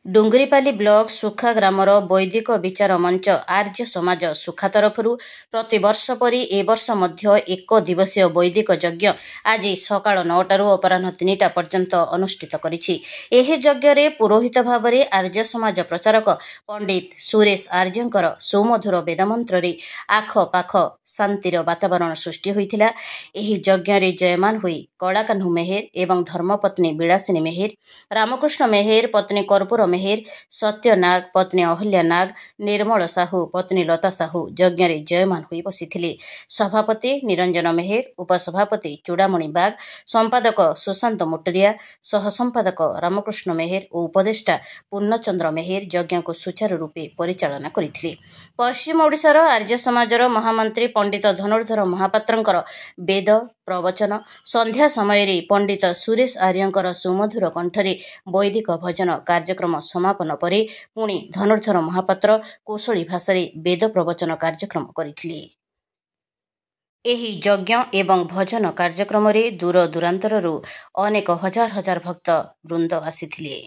डुंगरीपाली block सुखा grammar वैदिक विचार मंच आर्य समाज सुखा तरफरु प्रति वर्ष परी ए वर्ष मध्य एक दिवसीय वैदिक यज्ञ आज सकाळ 9टारू अपराह्न 3टा पर्यंत अनुष्ठित करिछि। एही यज्ञ रे पुरोहित भावरे आर्य समाज प्रचारक पंडित सुरेश आर्यंकर सुमधुर वेदमंत्र रे आख पाख शांतिर वातावरण सृष्टि होइथिला। एही यज्ञ रे जयमान होई कलाकान्हु मेहेर एवं धर्मपत्नी विलासिनी मेहेर, रामकृष्ण मेहेर पत्नी कर्पूर मेहेर, सत्य नाग पत्नी अहल्या नाग, निर्मल साहू पत्नी लता साहू यज्ञ रे जयमान होई बसिथिले। सभापति निरंजन मेहेर, उपसभापति चूड़ामणि बाग, संपादक सुशांत मुटरिया, सहसंपादक रामकृष्ण मेहेर और उपदेष्टा पूर्णचंद्र मेहेर यज्ञ को सुचारू रूपे परिचालना करिथिले। पश्चिम ओडिशार आर्य समाजर महामंत्री पंडित धनुर्धर महापात्रंकर वेद प्रवचन, संध्या समय रे पंडित सुरेश आर्यंकर सुमधुर कंठरे वैदिक भजन कार्यक्रम समापन परे पुणी धनुर्धर महापात्र कौशली भाषा वेद प्रवचन कार्यक्रम करिथिले। एही यज्ञ एवं भजन कार्यक्रम रे दूर दूरांतररू अनेक हजार हजार भक्त वृंद आसीथिले।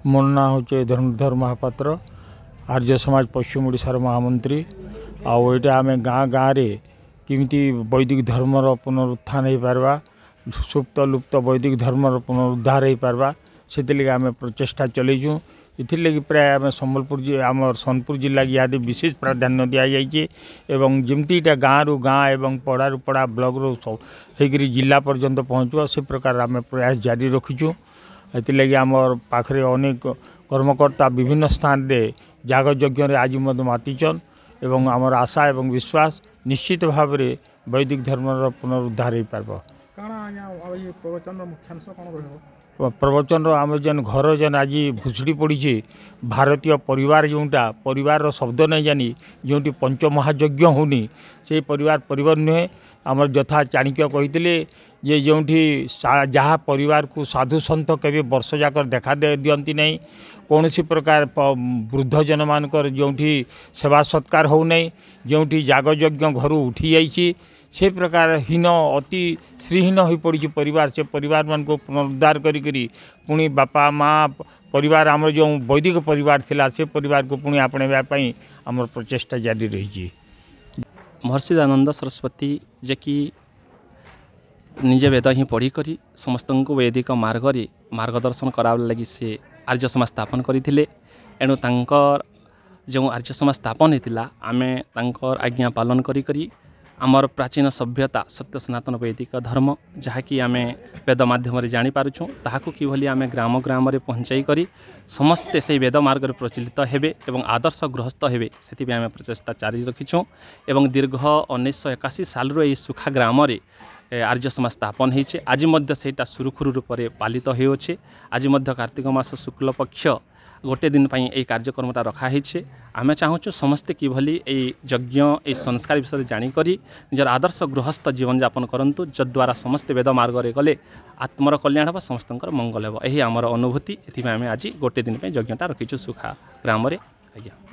मोर ना हूँ धनुर्धर महापात्र, आर्य समाज पश्चिम ओडिशार महामंत्री। आईटा आम गाँ गाँव में किमिति वैदिक धर्मर पुनरुत्थान हो पार्बा, सुप्त लुप्त वैदिक धर्मर पुनरुद्धार हो पार्बा, से आम प्रचेषा चलैचु। इथिर प्राय आम संबलपुर आम सोनपुर जिला की इत्यादि विशेष प्राधान्य दि जाइए एवं जमती गाँव रु गाँ एवं पड़ारू पड़ा ब्लॉक रू होकर जिला पर्यंत पहुँचो से प्रकार आम प्रयास जारी रखीचु। एथिर आम पाखे अनेक कर्मकर्ता विभिन्न स्थान रे जाग यज्ञ आज मातिचन एवं आमर आशा एवं विश्वास निश्चित भाव में वैदिक धर्मर पुनरुद्धार हो पार्ब। प्रवचन आम जेन घर जेन आज भुसुड़ी पड़ी भारतीय परिवार जोटा परिवार शब्द नहीं जानी जो पंचमहायज्ञ होनी से परिवार नुहे। आमर यथा चाणक्य कहते जे जो जहाँ परिवार को साधु सन्त केवे वर्ष जाक देखा दियंती नहीं, कौन सी प्रकार वृद्ध जन मानकर जो सेवा सत्कार हो नहीं, जो जाग यज्ञ घर उठी जाइए से प्रकार हीन अति श्रीहीन हो पड़ी परिवार, से परिवार मान को पुनरुद्धार करी पुणी बापा माँ परिवार आमर जो वैदिक परिवार थिला से परिवार को पुणी आपणे आमर प्रचेषा जारी रही। महर्षि दयानंद सरस्वती जे कि निजे वेद ही पढ़ी करी समस्त को वैदिक मार्ग रे मार्गदर्शन करा लगी से आर्य समाज स्थापन करथिले। एणु तांकर जो आर्य समाज स्थापन होता आमे तांकर आज्ञा पालन करी आमर प्राचीन सभ्यता सत्य सनातन वैदिक धर्म जहाँकि आमे वेद माध्यम जानी पारुछुं ताहाकु किभली आमे ग्राम ग्राम रे पहुँचाई करी समस्ते से वेद मार्ग रे प्रचलित हेबे एवं आदर्श गृहस्थ हेबे सेति आमे प्रचेष्टा जारी रखिछुं। एवं दीर्घ 1981 साल रो सुखा ग्राम रे आर्य समाज स्थापन होइछे। आज मध्य सेटा सुरुखुरु रूप से पालित होइछे। आज मध्य कार्तिक मास शुक्ल पक्ष गोटे दिन पई ए कार्यक्रमटा रखा होइछे। आमे चाहूँ समस्ते किभली ए यज्ञ ए संस्कार विषय जानी करी निजर आदर्श गृहस्थ जीवन यापन करंतु, जद्वारा समस्ते वेद मार्ग रे गले आत्मर कल्याण हो समस्तंकर मंगल हो। यही आमर अनुभूति। एथि आमे आज गोटे दिन पई यज्ञटा रखिछु सुखा ग्राम रे। आज्ञा।